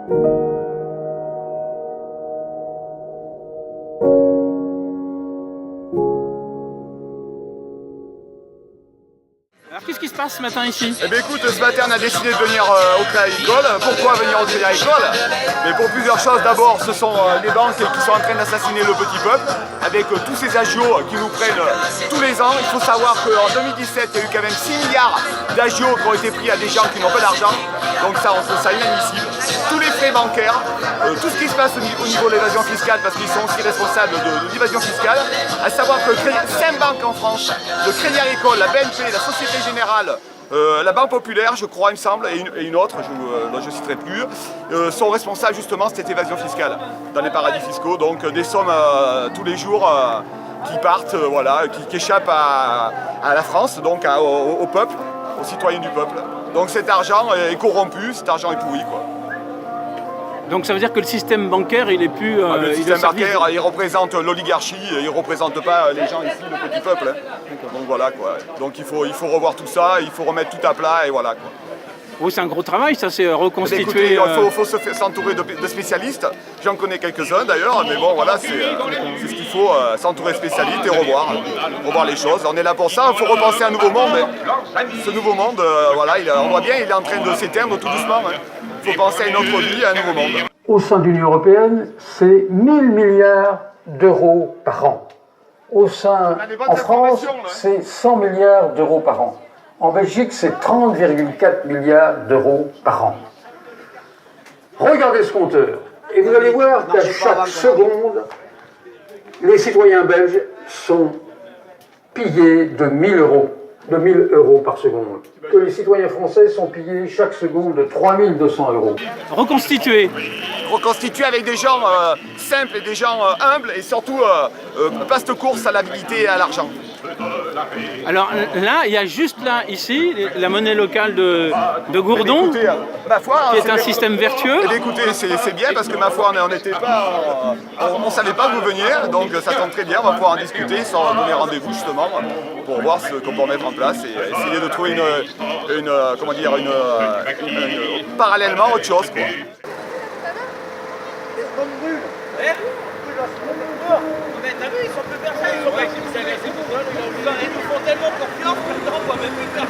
Alors qu'est-ce qui se passe ce matin ici? Eh bien écoute, ce matin on a décidé de venir au Crédit Agricole. Pourquoi venir au Crédit Agricole? Mais pour plusieurs choses. D'abord, ce sont les banques qui sont en train d'assassiner le petit peuple avec tous ces agios qui nous prennent tous les ans. Il faut savoir qu'en 2017, il y a eu quand même 6 milliards d'agios qui ont été pris à des gens qui n'ont pas d'argent. Donc ça, on trouve ça inadmissible. Tous les frais bancaires, tout ce qui se passe au niveau de l'évasion fiscale, parce qu'ils sont aussi responsables de l'évasion fiscale. À savoir que 5 banques en France, le Crédit Agricole, la BNP, la Société Générale, la Banque Populaire, je crois, il me semble, et une autre, dont je ne citerai plus, sont responsables justement de cette évasion fiscale dans les paradis fiscaux. Donc des sommes tous les jours qui partent, voilà, qui échappent à la France, donc au peuple, aux citoyens du peuple. Donc cet argent est corrompu, cet argent est pourri, quoi. Donc ça veut dire que le système bancaire, il est plus... le système bancaire, il représente l'oligarchie, il ne représente pas les gens ici, le petit peuple. Hein. Donc voilà, quoi. Donc il faut revoir tout ça, il faut remettre tout à plat, et voilà, quoi. Oui, c'est un gros travail, ça, c'est reconstituer... Écoutez, il faut s'entourer de spécialistes. J'en connais quelques-uns d'ailleurs, mais bon, voilà, c'est ce qu'il faut, s'entourer de spécialistes et revoir les choses. On est là pour ça, il faut repenser un nouveau monde. Hein. Ce nouveau monde, voilà, on voit bien, il est en train de s'éteindre tout doucement. Hein. Il faut penser à une autre vie, à un nouveau monde. Au sein de l'Union européenne, c'est 1000 milliards d'euros par an. En France, c'est 100 milliards d'euros par an. En Belgique, c'est 30,4 milliards d'euros par an. Regardez ce compteur, et vous allez voir qu'à chaque seconde, les citoyens belges sont pillés de 1000 euros par seconde. Que les citoyens français sont pillés chaque seconde de 3200 euros. Reconstituer Avec des gens simples et des gens humbles et surtout pas cette course à l'habilité et à l'argent. Alors là, il y a juste là, ici, la monnaie locale de Gourdon, Écoutez, ma foi, qui est un système vertueux. Écoutez, c'est bien parce que ma foi, on n'était pas, on savait pas que vous veniez, donc ça tombe très bien, on va pouvoir en discuter sans donner rendez-vous justement pour voir ce qu'on peut mettre en place et essayer de trouver parallèlement autre chose, quoi. Mais t'as vu, ils sont plus personnes, ils sont pas. Ils nous font tellement confiance que le temps, on va même plus faire.